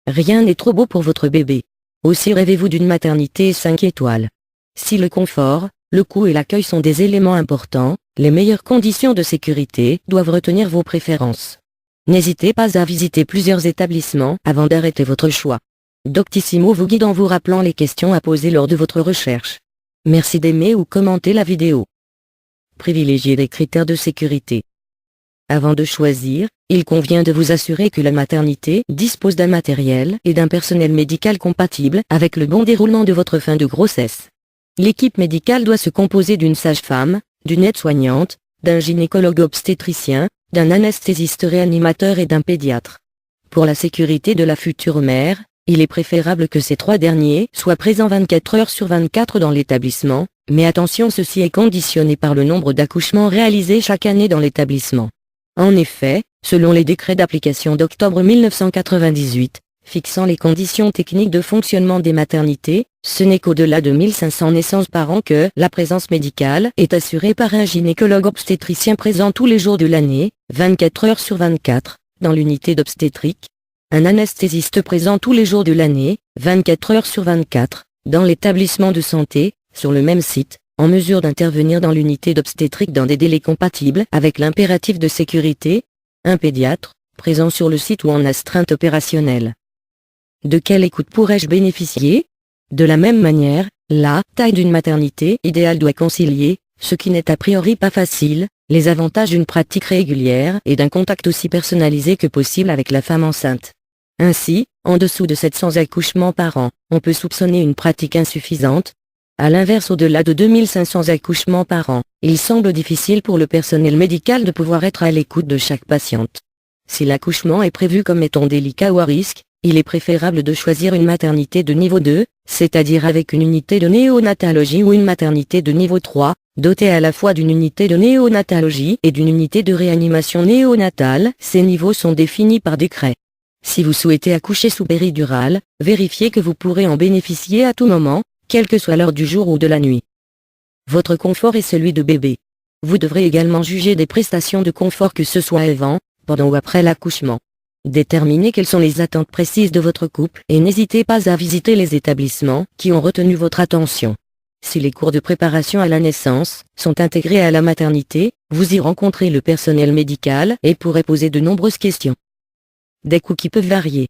Rien n'est trop beau pour votre bébé. Aussi rêvez-vous d'une maternité 5 étoiles. Si le confort, le coût et l'accueil sont des éléments importants, les meilleures conditions de sécurité doivent retenir vos préférences. N'hésitez pas à visiter plusieurs établissements avant d'arrêter votre choix. Doctissimo vous guide en vous rappelant les questions à poser lors de votre recherche. Merci d'aimer ou commenter la vidéo. Privilégiez les critères de sécurité. Avant de choisir, il convient de vous assurer que la maternité dispose d'un matériel et d'un personnel médical compatible avec le bon déroulement de votre fin de grossesse. L'équipe médicale doit se composer d'une sage-femme, d'une aide-soignante, d'un gynécologue obstétricien, d'un anesthésiste réanimateur et d'un pédiatre. Pour la sécurité de la future mère, il est préférable que ces 3 derniers soient présents 24 heures sur 24 dans l'établissement, mais attention, ceci est conditionné par le nombre d'accouchements réalisés chaque année dans l'établissement. En effet, selon les décrets d'application d'octobre 1998, fixant les conditions techniques de fonctionnement des maternités, ce n'est qu'au-delà de 1500 naissances par an que la présence médicale est assurée par un gynécologue obstétricien présent tous les jours de l'année, 24 heures sur 24, dans l'unité d'obstétrique, un anesthésiste présent tous les jours de l'année, 24 heures sur 24, dans l'établissement de santé, sur le même site, en mesure d'intervenir dans l'unité d'obstétrique dans des délais compatibles avec l'impératif de sécurité, un pédiatre, présent sur le site ou en astreinte opérationnelle. De quelle écoute pourrais-je bénéficier? De la même manière, la taille d'une maternité idéale doit concilier, ce qui n'est a priori pas facile, les avantages d'une pratique régulière et d'un contact aussi personnalisé que possible avec la femme enceinte. Ainsi, en dessous de 700 accouchements par an, on peut soupçonner une pratique insuffisante. À l'inverse, au-delà de 2500 accouchements par an, il semble difficile pour le personnel médical de pouvoir être à l'écoute de chaque patiente. Si l'accouchement est prévu comme étant délicat ou à risque, il est préférable de choisir une maternité de niveau 2, c'est-à-dire avec une unité de néonatologie ou une maternité de niveau 3, dotée à la fois d'une unité de néonatologie et d'une unité de réanimation néonatale. Ces niveaux sont définis par décret. Si vous souhaitez accoucher sous péridurale, vérifiez que vous pourrez en bénéficier à tout moment, quelle que soit l'heure du jour ou de la nuit. Votre confort est celui de bébé. Vous devrez également juger des prestations de confort, que ce soit avant, pendant ou après l'accouchement. Déterminez quelles sont les attentes précises de votre couple et n'hésitez pas à visiter les établissements qui ont retenu votre attention. Si les cours de préparation à la naissance sont intégrés à la maternité, vous y rencontrez le personnel médical et pourrez poser de nombreuses questions. Des coûts qui peuvent varier.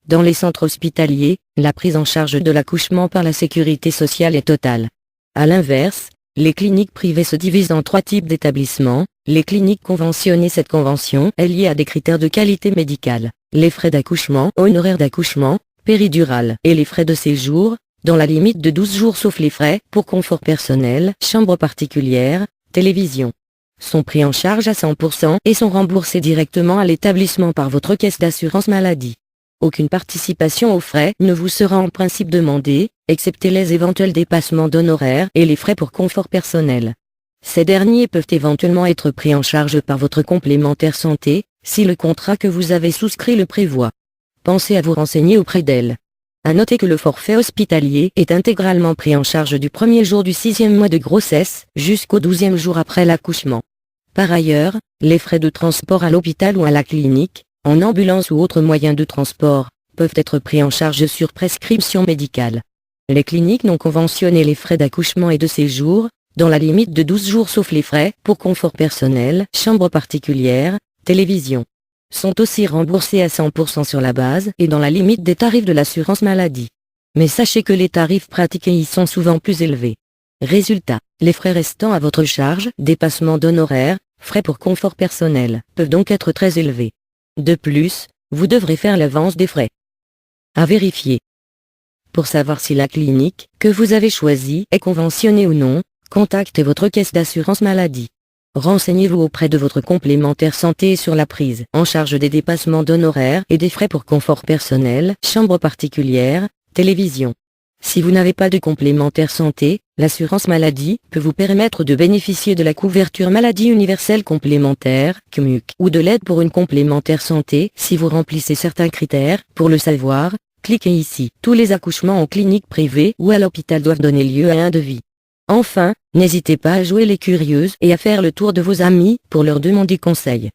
Dans les centres hospitaliers, la prise en charge de l'accouchement par la sécurité sociale est totale. À l'inverse, les cliniques privées se divisent en 3 types d'établissements. Les cliniques conventionnées, cette convention est liée à des critères de qualité médicale, les frais d'accouchement, honoraires d'accouchement, péridurale et les frais de séjour, dans la limite de 12 jours sauf les frais pour confort personnel, chambre particulière, télévision, sont pris en charge à 100% et sont remboursés directement à l'établissement par votre caisse d'assurance maladie. Aucune participation aux frais ne vous sera en principe demandée, excepté les éventuels dépassements d'honoraires et les frais pour confort personnel. Ces derniers peuvent éventuellement être pris en charge par votre complémentaire santé, si le contrat que vous avez souscrit le prévoit. Pensez à vous renseigner auprès d'elle. À noter que le forfait hospitalier est intégralement pris en charge du premier jour du 6e mois de grossesse jusqu'au 12e jour après l'accouchement. Par ailleurs, les frais de transport à l'hôpital ou à la clinique, en ambulance ou autre moyen de transport, peuvent être pris en charge sur prescription médicale. Les cliniques non conventionnées, les frais d'accouchement et de séjour, dans la limite de 12 jours sauf les frais pour confort personnel, chambre particulière, télévision, sont aussi remboursés à 100% sur la base et dans la limite des tarifs de l'assurance maladie. Mais sachez que les tarifs pratiqués y sont souvent plus élevés. Résultat, les frais restant à votre charge, dépassement d'honoraires, frais pour confort personnel, peuvent donc être très élevés. De plus, vous devrez faire l'avance des frais. À vérifier. Pour savoir si la clinique que vous avez choisie est conventionnée ou non, contactez votre caisse d'assurance maladie. Renseignez-vous auprès de votre complémentaire santé sur la prise en charge des dépassements d'honoraires et des frais pour confort personnel, chambre particulière, télévision. Si vous n'avez pas de complémentaire santé, l'assurance maladie peut vous permettre de bénéficier de la couverture maladie universelle complémentaire, CMUC, ou de l'aide pour une complémentaire santé si vous remplissez certains critères. Pour le savoir, cliquez ici. Tous les accouchements en clinique privée ou à l'hôpital doivent donner lieu à un devis. Enfin, n'hésitez pas à jouer les curieuses et à faire le tour de vos amis pour leur demander conseil.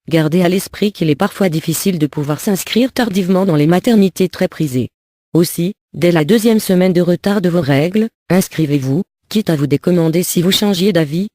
Gardez à l'esprit qu'il est parfois difficile de pouvoir s'inscrire tardivement dans les maternités très prisées. Aussi, dès la 2e semaine de retard de vos règles, inscrivez-vous, quitte à vous décommander si vous changiez d'avis,